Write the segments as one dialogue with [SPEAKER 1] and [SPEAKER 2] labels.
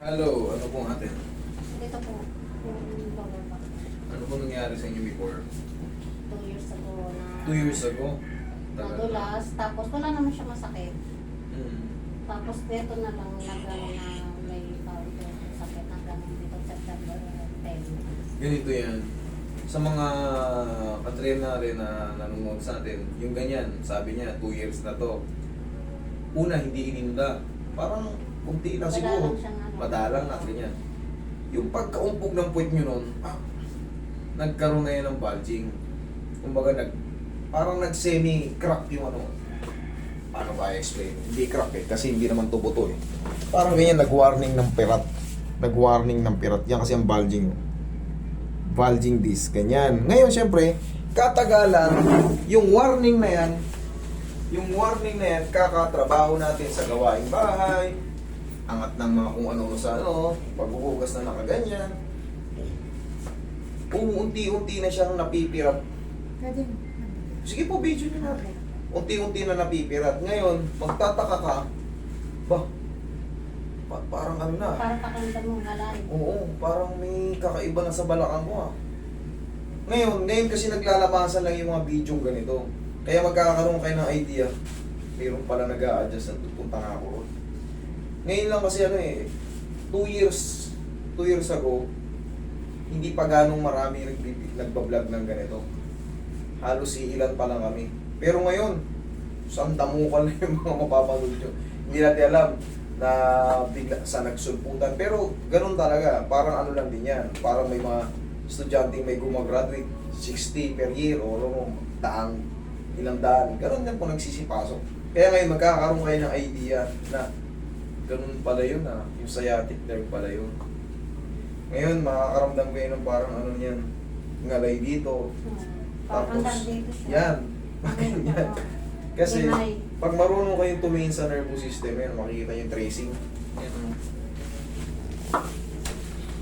[SPEAKER 1] Hello, ano pong atin?
[SPEAKER 2] Dito po, yung lower back.
[SPEAKER 1] Ano pong nangyari sa inyo before?
[SPEAKER 2] 2 years ago na
[SPEAKER 1] 2 years ago? Tagal na.
[SPEAKER 2] nadulas. Tapos wala naman siya masakit.
[SPEAKER 1] Hmm.
[SPEAKER 2] Tapos dito na lang nagano na may sakit na ganun dito September 10.
[SPEAKER 1] Ganito yan. Sa mga katrena rin na nanonood sa atin, yung ganyan, sabi niya, 2 years na to. Una, hindi ininda. Parang kunti lang siguro.
[SPEAKER 2] Madalang siyang ano.
[SPEAKER 1] Madalang na, ganyan. Yung pagkaumpog ng puwet nyo nun, nagkaroon na yan ng bulging. Kumbaga, parang nag-semi-crack yung ano. Paano ba i-explain? Hindi crack eh, kasi hindi naman to buto eh. Parang ganyan, nag-warning ng pirat. Nag-warning ng pirat. Yan kasi ang bulging. Bulging disc, ganyan. Ngayon, syempre, katagalan, yung warning na yan, kakatrabaho natin sa gawaing bahay, angat ng mga kung ano sa ano, pagbubugas na nakaganyan. Unti-unti na siyang napipirat. Sige po, video nyo natin. Unti-unti na napipirat. Ngayon, magtataka ka, parang ano na.
[SPEAKER 2] Parang pakiramdam mo malalim.
[SPEAKER 1] Oo, parang may kakaiba na sa balakang ko ah. Ngayon kasi naglalabasan lang yung mga video ganito. Kaya magkakaroon kayo ng idea. Mayroon pala nag-a-adjust at pupunta nga ako. Ngayon lang kasi ano eh, 2 years ago, hindi pa ganong marami nagbablog ng ganito. Halos ilan pa lang kami. Pero ngayon, sandamukal na yung mga mapapanood nyo. Hindi natin alam na bigla sa nagsulputan. Pero ganun talaga, parang ano lang din yan. Parang may mga estudyante may gumagraduate 60 per year o daang ilang daan. Ganun din po nagsisipasok. Kaya ngayon magkakaroon kayo ng idea na ganun pala yun ah. Yung sciatic nerve pala yun. Ngayon makakaramdam kayo ng parang ano yan, ngalay dito.
[SPEAKER 2] Parang
[SPEAKER 1] Tapos,
[SPEAKER 2] dito siya.
[SPEAKER 1] yan. Yan. Kasi,
[SPEAKER 2] Himay.
[SPEAKER 1] pag marunong kayong tumingin sa nervous system, yan, makikita yung tracing. Yan.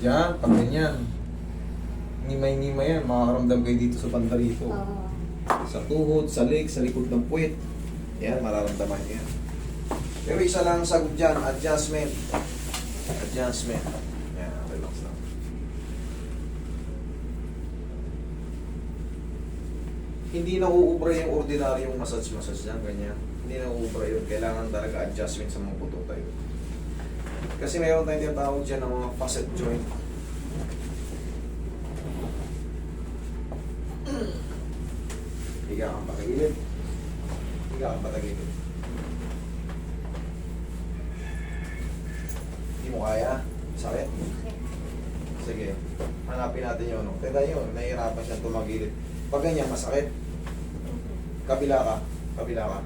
[SPEAKER 1] Yan, pag ganyan. Ngimay-ngimay yan, makakaramdam kayo dito sa banda rito.
[SPEAKER 2] Oo.
[SPEAKER 1] Sa tuhod, sa leg, sa likod ng puwet. Yan, mararamdaman nyo yan. Pero isa lang ang sagot dyan, adjustment. Adjustment. Yan, relax lang. Hindi na uubra yung ordinaryong massage yan, ganyan. Hindi na uubra yun. Kailangan talaga adjustment sa mga buto tayo. Kasi mayroon tayong tinatawag dyan ng mga facet joint. Higa kang patagilid. Higa kang patagilid. Hindi mo kaya? Sakit? Sige. Hanapin natin yun. No? Tenda yun. Nahihirapan siyang tumagilid. Pag ganyan, masakit. Kabila ka. Kabila ka.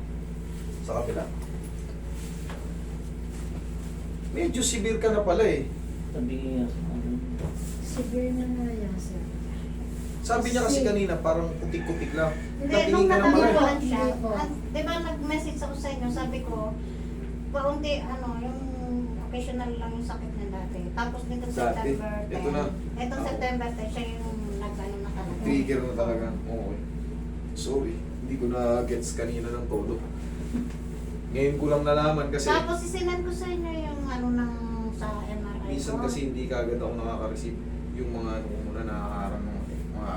[SPEAKER 1] Sa kabila. Medyo severe ka na pala eh.
[SPEAKER 3] Sabi niya,
[SPEAKER 4] Severe na nga yan, sir.
[SPEAKER 1] Sabi niya kasi kanina, parang kutik-kutik lang.
[SPEAKER 2] Hindi,
[SPEAKER 1] Natingin
[SPEAKER 2] nung
[SPEAKER 1] ka na pala eh.
[SPEAKER 2] nataniwan siya,
[SPEAKER 4] Hindi po.
[SPEAKER 2] di ba nag-message ako sa inyo, sabi ko, paunti, yung occasional lang yung sakit niya dati. Tapos nito
[SPEAKER 1] Dati?
[SPEAKER 2] September 10.
[SPEAKER 1] Ito na?
[SPEAKER 2] Itong
[SPEAKER 1] Oo.
[SPEAKER 2] September 10, siya yung nag-ano na talaga.
[SPEAKER 1] Trigger na talaga. Okay. Sorry. Hindi ko na gets kanina ng todo. Ngayon ko lang nalaman kasi
[SPEAKER 2] Tapos isinan ko sa inyo yung ano ng sa MRI
[SPEAKER 1] minsan
[SPEAKER 2] ko.
[SPEAKER 1] kasi hindi kagad ako nakaka-receive yung mga ano ko muna nakakaharang ng mga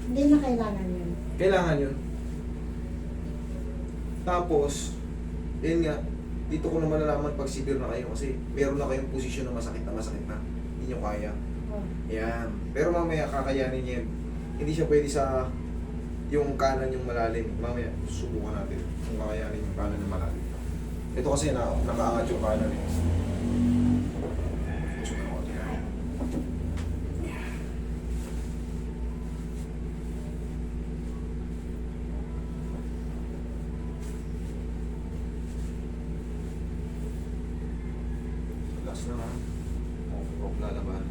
[SPEAKER 4] Hindi na kailangan yun.
[SPEAKER 1] kailangan yun. Tapos, yun nga, dito ko naman nalaman pag severe na kayo kasi meron na kayong posisyon na masakit na. Hindi nyo kaya.
[SPEAKER 4] Oh.
[SPEAKER 1] Yan. Pero mamaya kakayanin niya yun. Hindi siya pwede sa yung kanan yung malalim. Mamaya subukan natin kung kakayanin yung kanan yung malalim. Ito kasi nakaangat yung kanan eh. Subukan ko. Yan. Relax na ha. Huwag lalaban.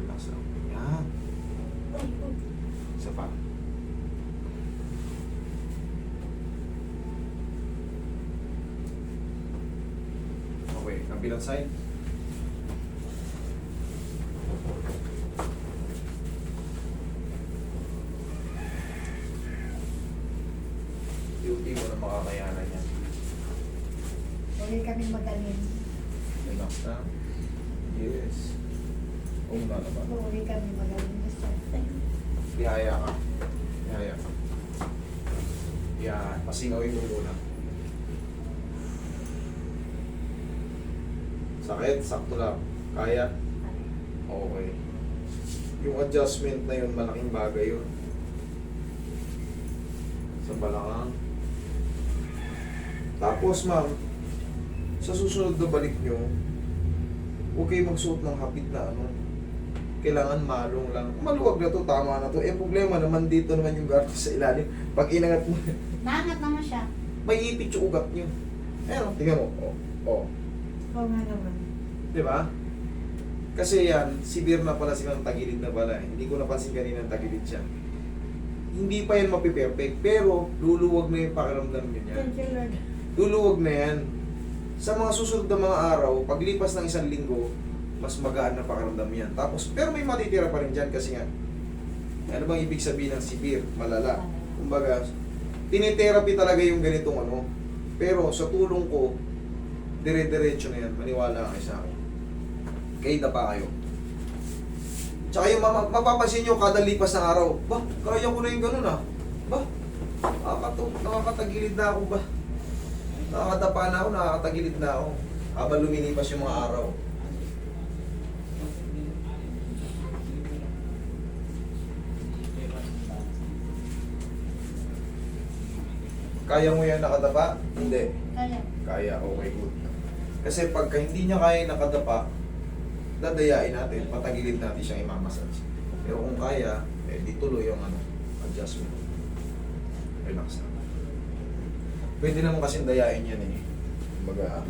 [SPEAKER 1] Relax lang. Yan. Isa pa. Okay, kabilang side. Duty mo na makakayanan yan.
[SPEAKER 4] Huwag kami magaling.
[SPEAKER 1] Diba? Relax na. Yes. Na naman.
[SPEAKER 4] Uuwi kami magaling na siya.
[SPEAKER 1] Bihaya ka. Bihaya ka. Yan. Pasingawin mo muna. Sakit? Sakto lang. Kaya? Okay. Yung adjustment na yun, malaking bagay yun. Sa balakang. Tapos ma'am, sa susunod na balik nyo, huwag kayo magsuot ng hapit na ano. Kailangan malong lang. Maluwag na to, tama na to. Eh problema naman dito naman yung garter sa ilalim. Pag inangat mo,
[SPEAKER 2] Naangat naman siya.
[SPEAKER 1] may ipit yung ugat nyo. Ayan, tingnan mo. Oh.
[SPEAKER 4] Oo nga naman.
[SPEAKER 1] Di ba? Kasi yan, severe na pala silang tagilid na pala. Hindi ko napansin kanina ang tagilid siya. Hindi pa yan mapiperfect, pero luluwag na yung pakiramdam nyo yan.
[SPEAKER 4] Thank you, Lord.
[SPEAKER 1] Luluwag na yan. Sa mga susunod na mga araw, paglipas ng 1 linggo, mas magaan na pakiramdam yan. Tapos, pero may matitira pa rin dyan kasi nga, ano bang ibig sabihin ng severe, malala? Kumbaga, tinitherapy talaga yung ganitong ano. Pero sa tulong ko, dire-diretso na yan. Maniwala kayo sa akin. Kaida pa kayo. Tsaka yung mapapansin nyo kada lipas ng araw, ba, kaya ko na yung ganun ah. Ba, nakakatagilid na ako ba? Nakakadapa na ako, nakakatagilid na ako. Habang lumilipas yung mga araw. Kaya mo yan nakadapa? Hindi.
[SPEAKER 2] Kaya.
[SPEAKER 1] Kaya, okay, good. Kasi pagka hindi niya kaya nakadapa, dadayain natin, patagilid natin siyang imamassage. Pero kung kaya, eh, di tuloy yung ano, adjustment. Relax na. Pwede naman kasing dayain yan eh. Kumbaga,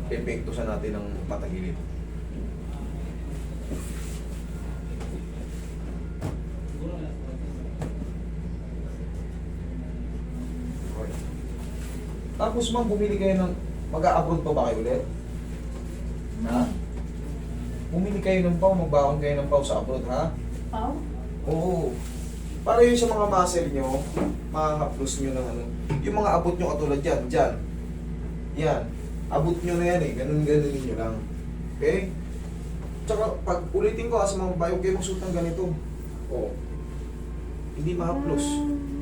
[SPEAKER 1] epekto sa natin ng patagilid. Okay. Tapos ma'am, bumili kayo ng, mag-a-abroad pa ba kayo ulit? Ha? Bumili kayo ng pau, magbaon kayo ng pau sa abroad, ha?
[SPEAKER 2] Pau?
[SPEAKER 1] Oo. Para yun sa mga muscle nyo, makakaplos nyo ng ano. Yung mga abot nyo katulad dyan, dyan. Yan. Abot nyo na yan eh. Ganun-ganunin nyo lang. Okay? Tsaka, pag ulitin ko sa mga babae, huwag kayo magsuot ng ganito. Oo. Hindi mahaplos.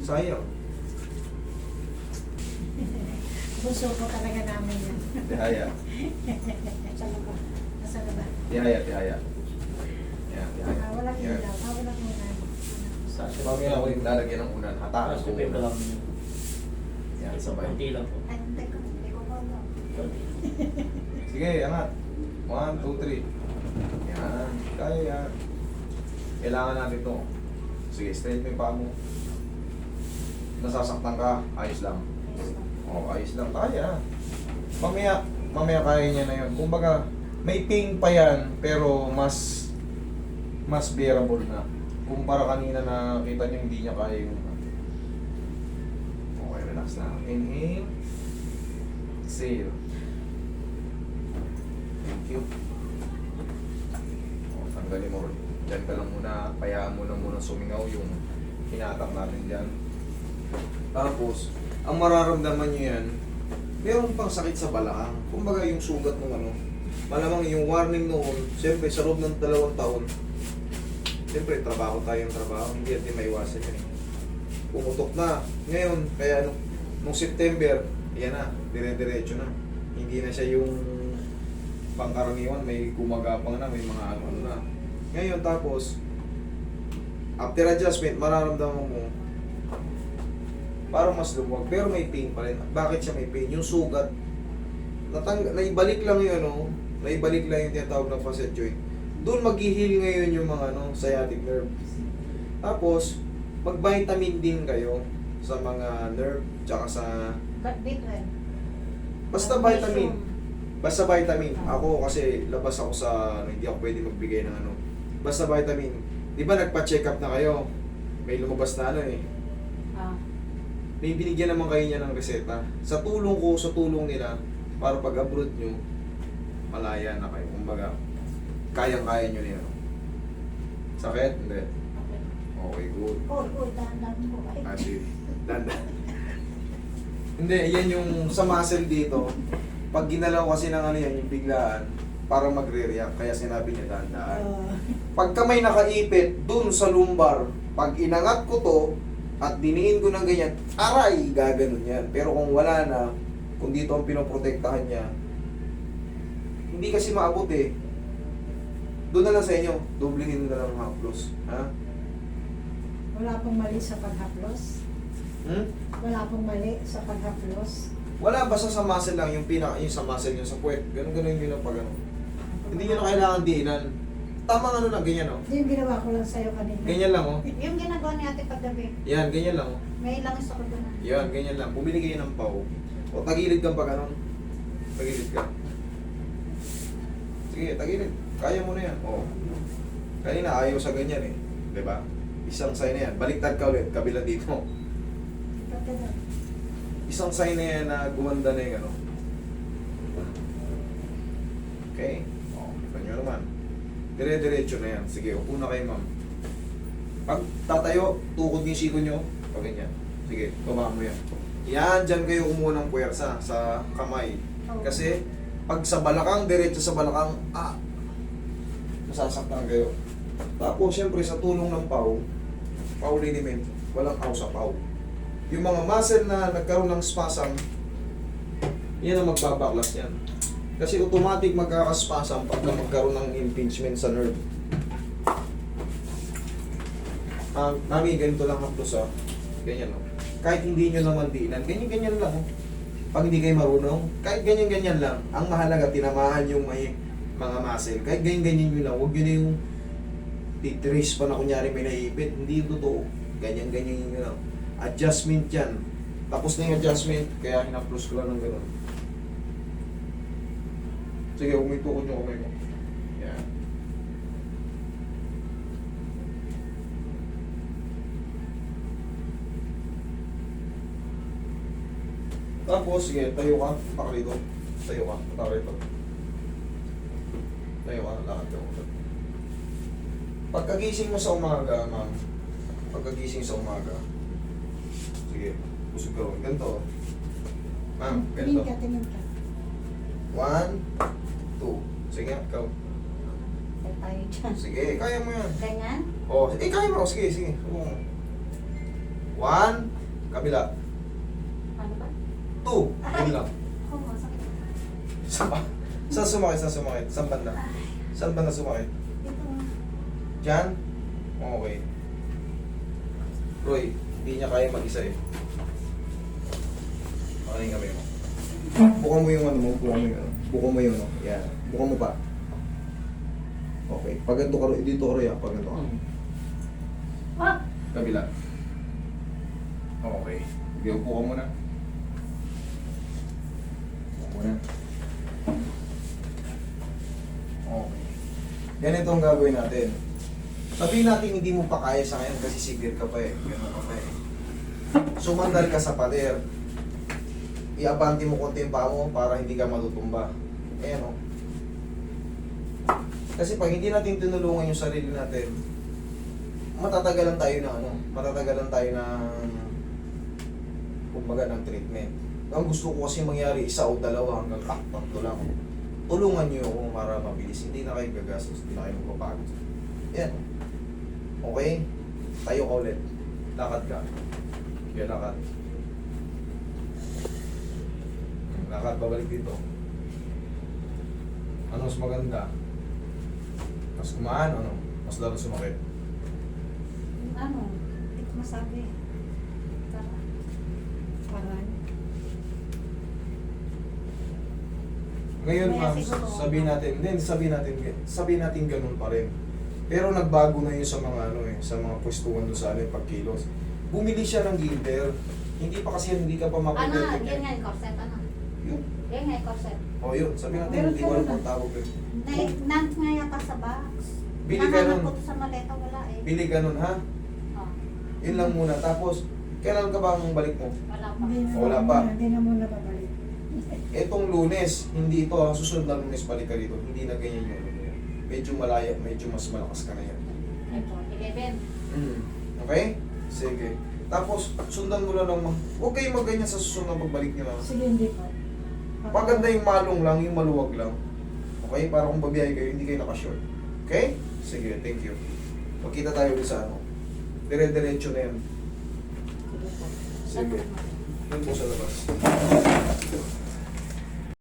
[SPEAKER 1] Sayang.
[SPEAKER 4] Gusto ko talaga namin yan.
[SPEAKER 1] Tihaya.
[SPEAKER 4] Saan ba? Nasaan ba?
[SPEAKER 1] Tihaya, tihaya. Yan, tihaya.
[SPEAKER 4] Walang
[SPEAKER 1] Yan.
[SPEAKER 4] ilaw. Walang ilaw.
[SPEAKER 1] Mamaya ako yung lalagyan ng unan. Hatakas ko
[SPEAKER 3] Pepe
[SPEAKER 1] muna.
[SPEAKER 3] lang yun.
[SPEAKER 1] Yan, sabay.
[SPEAKER 3] Kunti lang po.
[SPEAKER 2] Ay, hindi ko pa alam.
[SPEAKER 1] Sige, angat. 1, 2, 3. Yan. Kaya yan. Kailangan natin to. Sige, straight mo yung paa mo. Nasasaktan ka, ayos lang. Oo, ayos lang. Kaya. Mamaya kaya niya na yun. Kumbaga, may pain pa yan, pero mas bearable na. Kumpara kanina na kita niyo hindi niya kaya yung... Okay, relax na. Inhale. Exhale. Thank you. O, tanggalin mo rin. Diyan ka lang muna. Payaan mo na muna sumingaw yung hinatak natin dyan. Tapos, ang mararamdaman nyo yan, meron pang sakit sa balakang. Kumbaga yung sugat ng ano. Malamang yung warning noon, siyempre sa loob ng 2 taon, siyempre trabaho tayong trabaho, hindi natin maiwasan yun eh. Pumutok na. Ngayon, kaya nung September, yan na, dire-diretso na. Hindi na siya yung pangkaraniwan, may gumagapang na, may mga ano na. Ngayon tapos, after adjustment, mararamdaman mo, parang mas lumuwag, pero may pain pa rin. Bakit siya may pain? Yung sugat, naibalik lang yun, ano, naibalik lang yung tinatawag na facet joint. Doon mag-heal ngayon yung mga sciatic nerve. Tapos, mag-vitamin din kayo sa mga nerve, tsaka sa...
[SPEAKER 2] But different.
[SPEAKER 1] Basta vitamin. Basta vitamin. Ako kasi labas ako sa... hindi ako pwede magbigay ng ano. Basta vitamin. Di ba nagpa-check up na kayo? May lumabas na ano eh.
[SPEAKER 2] Ah.
[SPEAKER 1] May binigyan naman kayo niya ng reseta. Sa tulong ko, sa tulong nila, para pag-abroad nyo, malaya na kayo. Kumbaga, kayang-kaya nyo nila. Sakit? Hindi. Okay, good.
[SPEAKER 2] Dahan-dahan mo. Ay.
[SPEAKER 1] Kasi, dandan. Hindi, yan yung sa muscle dito. Pag ginalaw kasi ng ano yan, yung biglaan, para magre-react. Kaya sinabi niya dahan-dahan. Pagka may nakaipit dun sa lumbar, pag inangat ko to, at diniin ko ng ganyan, aray, gaganon yan. Pero kung wala na, kung dito ang pinoprotektahan niya, hindi kasi maabot eh. Doon na lang sa inyo, dublihin na lang ang haplos. Ha?
[SPEAKER 4] Wala pong mali sa paghaplos.
[SPEAKER 1] Hmm?
[SPEAKER 4] Wala pong mali sa paghaplos.
[SPEAKER 1] Wala, basta sa muscle lang, yung yung sa muscle yung sa puwet. Ganun yun ang pag ano. Hindi nyo na kailangan diinan. Tamang ano lang, ganyan oh.
[SPEAKER 4] Yung ginawa ko lang sa'yo kanina.
[SPEAKER 1] Ganyan lang oh.
[SPEAKER 2] Yung ginagawa ni ate paggabi,
[SPEAKER 1] Yan, ganyan lang oh.
[SPEAKER 2] may langis ako doon.
[SPEAKER 1] Yan, ganyan lang. Bumili kayo ng pau. O tagilid kang pag ano. Tagilid ka. Sige, tagilid. Kaya mo na yan. O. Kanina ayaw sa ganyan eh. Diba? Isang sign na yan. Baliktad ka ulit. Kabila dito. Isang sign na yan na gumanda na yung ano. Okay? O, kita nyo naman. Dire-diretso na yan. Sige, upo na kayo ma'am. Pag tatayo, tukod yung siko nyo. Pag ganyan. Sige, baba mo yan. Yan, dyan kayo kumuha ng puwersa sa kamay. Kasi, pag sa balakang, diretso sa balakang, masasaktan kayo. Tapos, syempre, sa tulong ng pau liniment, walang pau sa pau. Yung mga muscle na nagkaroon ng spasm, yan ang magbabaklas yan. Kasi automatic magkakaspasm pagka magkaroon ng impingement sa nerve. Mami, ganito lang haplos ah. Ganyan oh. Kahit hindi nyo naman diinan, ganyan-ganyan lang oh. Pag hindi kayo marunong, kahit ganyan-ganyan lang. Ang mahalaga, tinamaan yung may mga muscle. Kahit ganyan-ganyan nyo lang, huwag nyo na yung titrace pa na kunyari may naipit. Hindi yung totoo. Ganyan-ganyan nyo lang. Adjustment yan. Tapos na yung adjustment, kaya hinaplos ko lang ng gano'n. Sige, umitukod yung kamay mo. Yan. Tapos, sige, tayo ka. Taka rito. Tayo ka. Taka rito. Tayo ka. Lakad ka. Pagkagising mo sa umaga, ma'am. Pagkagising sa umaga. Sige, busog ka ron. Ganito. Ma'am, ganito.
[SPEAKER 4] Tingin ka.
[SPEAKER 1] 1, 2. Sige, ikaw.
[SPEAKER 2] Kaya tayo dyan.
[SPEAKER 1] Sige, kaya mo yan.
[SPEAKER 2] Ganyan?
[SPEAKER 1] Oh, kaya mo. Sige, sige. 1, kabila.
[SPEAKER 2] Ano ba?
[SPEAKER 1] 2, kabila.
[SPEAKER 2] Oh, masakit.
[SPEAKER 1] Saan sumakit? Saan sumakit? Saan banda? Saan banda sumakit?
[SPEAKER 2] Dito.
[SPEAKER 1] Diyan? Okay. Roy, hindi niya kaya mag-isa eh. Pakaling kami mo. Buka mo yung ano mo, buka mo yung ano. Buka mo yung ano. Yan. Buka mo pa. Okay. Pag ganito ka, dito ka Roy ah. Pag ganito ka.
[SPEAKER 2] Ah!
[SPEAKER 1] Kabila. Okay. Sige, upo ka muna. Upo muna. Okay. Ganito ang gagawin natin. Sabihin natin hindi mo pa kaya sa ngayon kasi sigil ka pa eh. Ganun ka pa eh. Sumandal ka sa pader. Iabante mo konti yung paa mo para hindi ka matutumba. Ayan o. Kasi pag hindi natin tinulungan yung sarili natin, matatagalan tayo na ano, matatagalan tayo ng kumbaga ng treatment. Ang gusto ko kasi mangyari, 1 o 2 hanggang 3 lang. Tulungan niyo ako para mabilis. Hindi na kayo gagastos, hindi na kayo magpapagod. Yan. Okay? Tayo ka ulit. Lakad ka. Kaya lakad. Lakad, babalik dito. Ano mas maganda? Mas kumaan, ano? Mas lalo sumakit.
[SPEAKER 2] Ano? Hindi ko masabi. Tara.
[SPEAKER 4] Parang.
[SPEAKER 1] Ngayon,
[SPEAKER 2] Kaya
[SPEAKER 1] ma'am,
[SPEAKER 2] siguro,
[SPEAKER 1] sabihin natin ganun pa rin. Pero nagbago na yun sa mga ano eh, sa mga pwestuhan doon sa ano, pagkilos. Bumili siya ng gilder. Hindi pa kasi hindi ka pa
[SPEAKER 2] Ano?
[SPEAKER 1] mapag-detect.
[SPEAKER 2] Yan nga yung corset. Ano?
[SPEAKER 1] Yun.
[SPEAKER 2] Yan nga yung corset.
[SPEAKER 1] O yun, sabihin natin,
[SPEAKER 4] Meron
[SPEAKER 1] hindi
[SPEAKER 4] ka
[SPEAKER 1] ko alam
[SPEAKER 4] na.
[SPEAKER 1] kung tawag yun.
[SPEAKER 2] Nant nga yata sa box.
[SPEAKER 1] Bili ka
[SPEAKER 2] Nahanap
[SPEAKER 1] nun.
[SPEAKER 2] ko to sa maleta, wala eh.
[SPEAKER 1] Bili ka nun, ha?
[SPEAKER 2] Oh,
[SPEAKER 1] Yun lang muna. Tapos, kailan ka ba ang balik mo?
[SPEAKER 2] wala pa.
[SPEAKER 4] Hindi na
[SPEAKER 1] Wala pa.
[SPEAKER 4] Hindi na muna babalik.
[SPEAKER 1] Etong Lunes, hindi ito, ang susunod na Lunes balik ka dito. Hindi na ganyan yung ano yan. Medyo malaya, medyo mas malakas ka na yan.
[SPEAKER 2] Ito, 11.
[SPEAKER 1] Okay? Sige. Tapos, sundan mo lang ng huwag kayong magganyan sa susunod na pagbalik nyo lang.
[SPEAKER 4] Sige, hindi po.
[SPEAKER 1] Maganda yung malong lang, yung maluwag lang. Okay? Para kung babiyahe kayo, hindi kayo nakashort. Okay? Sige, thank you. Magkita tayo ulit sa ano. Dire-diretso na yan. Sige. Yun po sa labas.